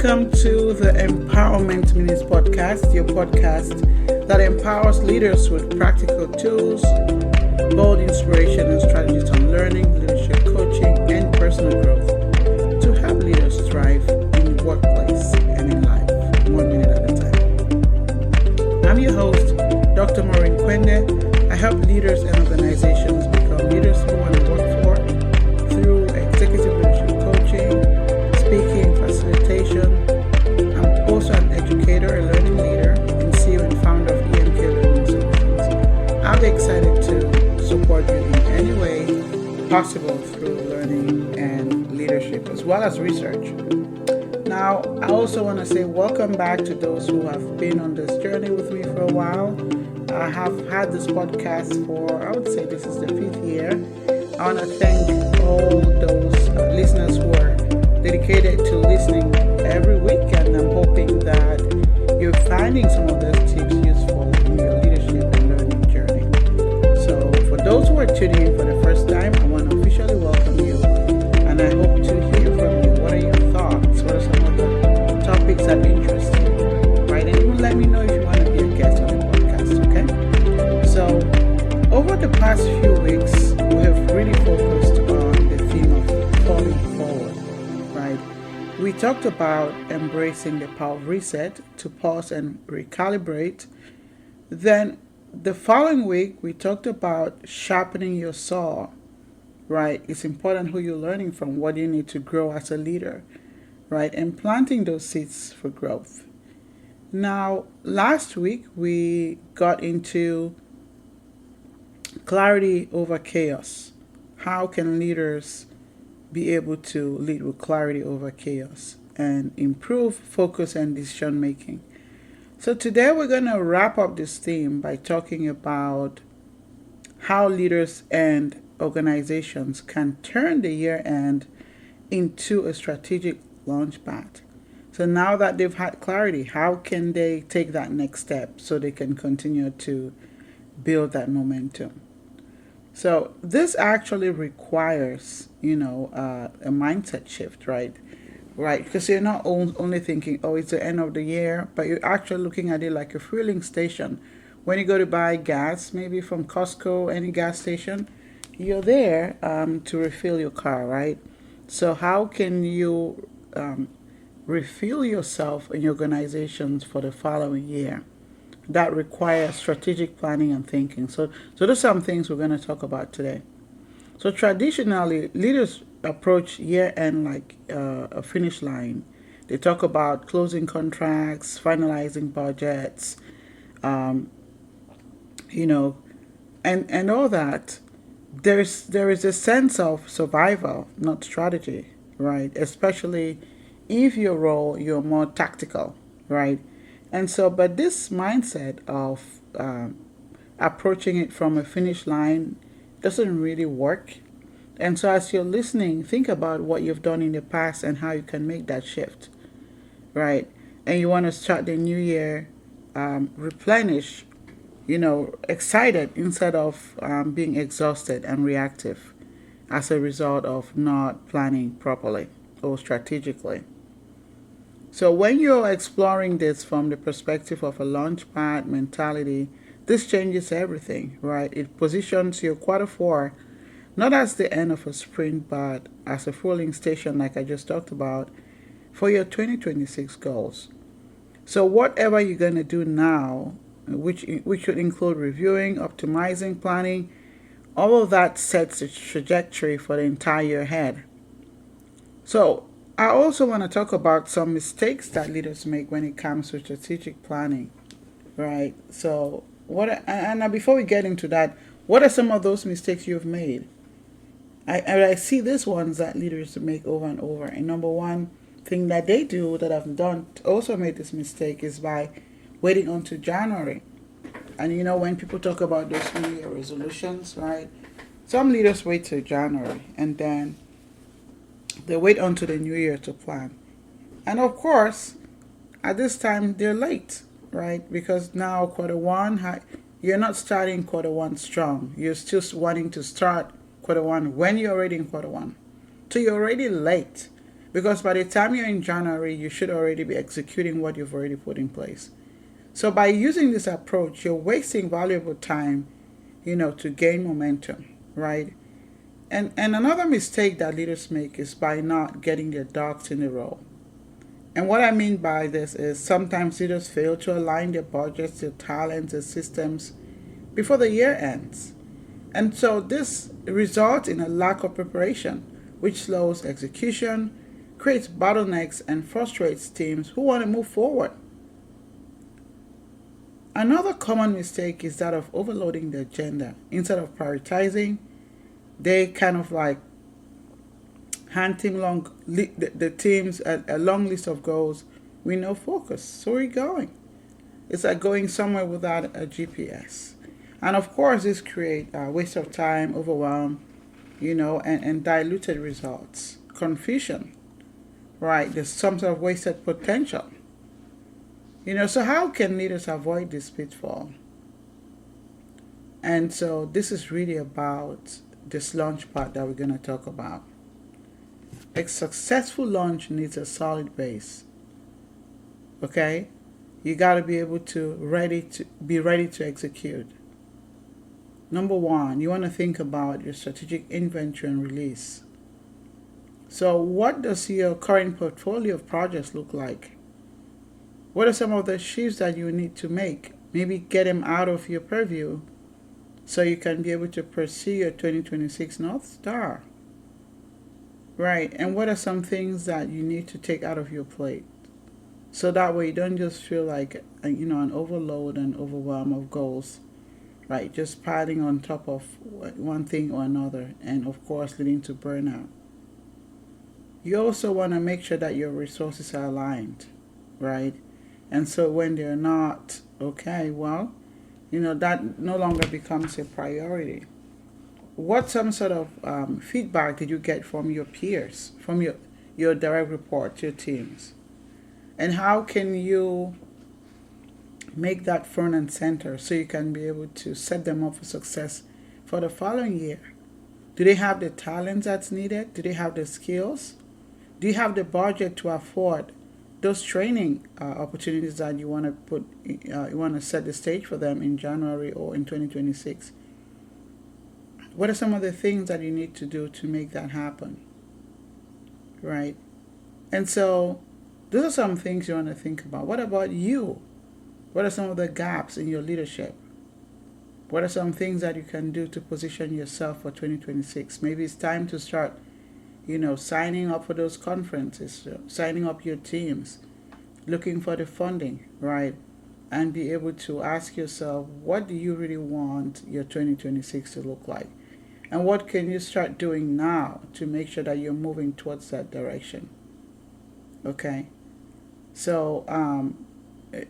Welcome to the Empowerment Minutes Podcast, your podcast that empowers leaders with practical tools, bold inspiration and strategies on learning, leadership coaching, and personal growth to help leaders thrive in the workplace and in life, 1 minute at a time. I'm your host, Dr. Maurine Kwende. I help leaders and organizations become leaders who want to work for through executive leadership coaching, speaking, facilitation. I'm also an educator, a learning leader, and CEO and founder of EMK Learning Solutions. I'm excited to support you in any way possible through learning and leadership, as well as research. Now, I also want to say welcome back to those who have been on this journey with me for a while. I have had this podcast for, I would say this is the 5th year. I want to thank all those listeners who are dedicated to listening every week, and I'm hoping that you're finding some of those tips useful in your leadership and learning journey. So for those who are tuning in for the first time, I want to officially welcome you, and I hope to hear from you. What are your thoughts? What are some of the topics that interest you? Right, and even let me know if you want to be a guest on the podcast, okay? So over the past few weeks, we have really focused on the theme of falling forward. Right? We talked about embracing the power of reset, to pause and recalibrate. Then the following week, we talked about sharpening your saw. Right? It's important who you're learning from, what you need to grow as a leader. Right? And planting those seeds for growth. Now, last week, we got into clarity over chaos. How can leaders be able to lead with clarity over chaos and improve focus and decision making? So today we're going to wrap up this theme by talking about how leaders and organizations can turn the year end into a strategic launchpad. So now that they've had clarity, how can they take that next step so they can continue to build that momentum? So this actually requires, a mindset shift, right? Right, because you're not only thinking, oh, it's the end of the year, but you're actually looking at it like a fueling station. When you go to buy gas, maybe from Costco, any gas station, you're there to refill your car, right? So how can you refill yourself and your organizations for the following year? That requires strategic planning and thinking. So those are some things we're going to talk about today. So traditionally, leaders approach year end like a finish line. They talk about closing contracts, finalizing budgets, and all that. There is a sense of survival, not strategy, right? Especially if your role, you're more tactical, right? And so, but this mindset of approaching it from a finish line doesn't really work. And so as you're listening, think about what you've done in the past and how you can make that shift, right? And you want to start the new year replenish, excited instead of being exhausted and reactive as a result of not planning properly or strategically. So when you're exploring this from the perspective of a launchpad mentality, this changes everything, right? It positions your quarter four not as the end of a sprint, but as a fueling station, like I just talked about, for your 2026 goals. So whatever you're going to do now, which should include reviewing, optimizing, planning, all of that sets a trajectory for the entire year ahead. So I also want to talk about some mistakes that leaders make when it comes to strategic planning, right? So before we get into that, what are some of those mistakes you've made? I see these ones that leaders make over and over. And number one thing that they do that I've done also made this mistake is by waiting until January. And when people talk about those New Year resolutions, right? Some leaders wait till January and then they wait until the new year to plan. And of course, at this time, they're late, right? Because now quarter one, you're not starting quarter one strong. You're still wanting to start quarter one when you're already in quarter one. So you're already late Because by the time you're in January, you should already be executing what you've already put in place. So by using this approach, you're wasting valuable time, to gain momentum, right? And another mistake that leaders make is by not getting their ducks in a row. And what I mean by this is sometimes leaders fail to align their budgets, their talents, their systems before the year ends. And so this results in a lack of preparation, which slows execution, creates bottlenecks, and frustrates teams who want to move forward. Another common mistake is that of overloading the agenda. Instead of prioritizing, they kind of like hand the teams a long list of goals with no focus. So we're going. It's like going somewhere without a GPS. And of course, this creates a waste of time, overwhelm, and diluted results, confusion, right? There's some sort of wasted potential. So how can leaders avoid this pitfall? And so this is really about this launch part that we're going to talk about. A successful launch needs a solid base. Okay? You got to be able to be ready to execute. Number one, you want to think about your strategic inventory and release. So what does your current portfolio of projects look like? What are some of the shifts that you need to make? Maybe get them out of your purview so you can be able to pursue your 2026 North Star. Right, and what are some things that you need to take out of your plate? So that way you don't just feel like, an overload and overwhelm of goals, right? Just piling on top of one thing or another, and of course leading to burnout. You also want to make sure that your resources are aligned, right? And so when they're not, okay, well, that no longer becomes a priority. What some sort of feedback did you get from your peers, from your direct reports, your teams? And how can you make that front and center so you can be able to set them up for success for the following year? Do they have the talents that's needed? Do they have the skills? Do you have the budget to afford those training opportunities that you want to you want to set the stage for them in January or in 2026? What are some of the things that you need to do to make that happen? Right? And so those are some things you want to think about. What about you? What are some of the gaps in your leadership? What are some things that you can do to position yourself for 2026? Maybe it's time to start signing up for those conferences, signing up your teams, looking for the funding, right? And be able to ask yourself, what do you really want your 2026 to look like? And what can you start doing now to make sure that you're moving towards that direction? Okay? So,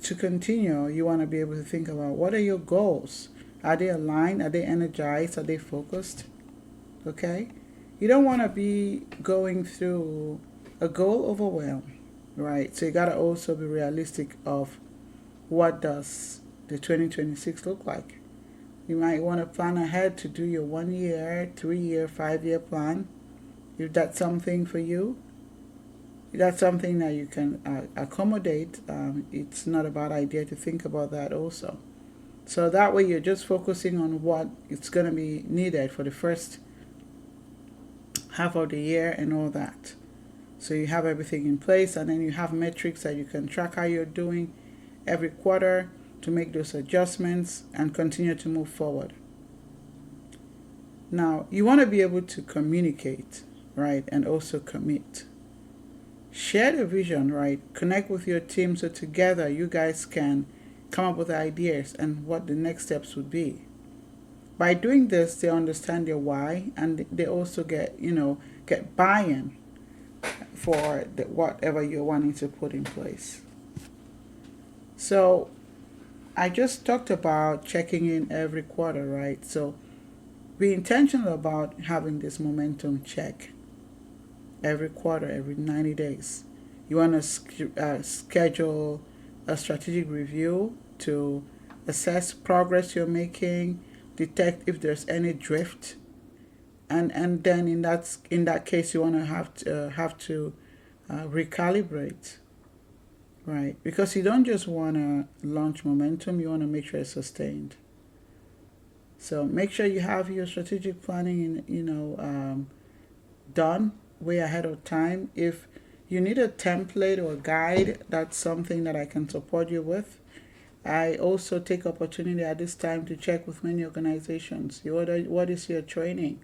to continue, you want to be able to think about what are your goals? Are they aligned? Are they energized? Are they focused? Okay? You don't want to be going through a goal overwhelm, right? So you got to also be realistic of what does the 2026 look like. You might want to plan ahead to do your 1 year, 3 year, 5 year plan. If that's something for you, if that's something that you can accommodate, it's not a bad idea to think about that also. So that way you're just focusing on what it's going to be needed for the first half of the year and all that. So you have everything in place, and then you have metrics that you can track how you're doing every quarter to make those adjustments and continue to move forward. Now, you want to be able to communicate, right, and also commit. Share the vision, right? Connect with your team so together you guys can come up with ideas and what the next steps would be. By doing this, they understand their why, and they also get buy-in for whatever you're wanting to put in place. So I just talked about checking in every quarter, right? So be intentional about having this momentum check every quarter, every 90 days. You want to schedule a strategic review to assess progress you're making, detect if there's any drift, and then in that case you want to have to recalibrate, right? Because you don't just want to launch momentum, you want to make sure it's sustained. So make sure you have your strategic planning done way ahead of time. If you need a template or a guide, that's something that I can support you with. I also take opportunity at this time to check with many organizations. What is your training?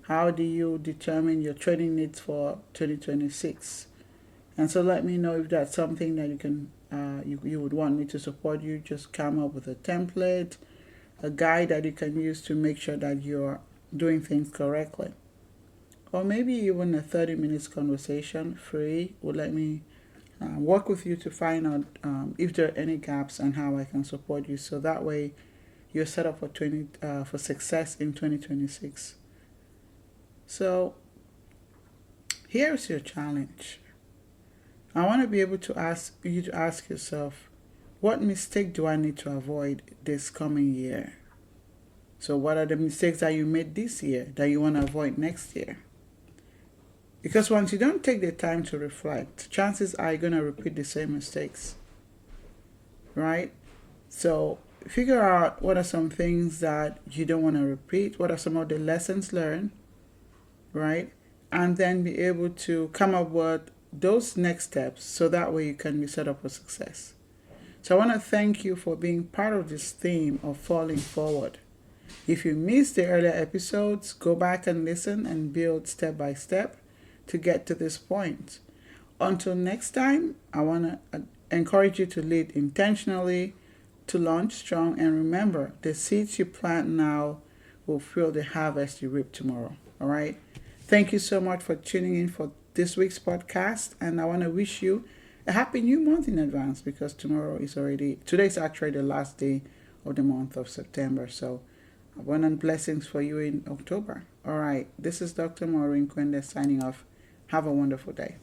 How do you determine your training needs for 2026? And so let me know if that's something that you can you would want me to support you. Just come up with a template, a guide that you can use to make sure that you're doing things correctly. Or maybe even a 30 minutes conversation free would let me work with you to find out if there are any gaps and how I can support you. So that way you're set up for success in 2026. So here's your challenge. I want to be able to ask you to ask yourself, what mistake do I need to avoid this coming year? So what are the mistakes that you made this year that you want to avoid next year? Because once you don't take the time to reflect, chances are you're going to repeat the same mistakes, right? So figure out what are some things that you don't want to repeat, what are some of the lessons learned, right? And then be able to come up with those next steps so that way you can be set up for success. So I want to thank you for being part of this theme of falling forward. If you missed the earlier episodes, go back and listen and build step by step to get to this point. Until next time, I want to encourage you to lead intentionally, to launch strong, and remember, the seeds you plant now will fuel the harvest you reap tomorrow. All right? Thank you so much for tuning in for this week's podcast, and I want to wish you a happy new month in advance because today's actually the last day of the month of September. So abundant blessings for you in October. All right, this is Dr. Maurine Kwende signing off. Have a wonderful day.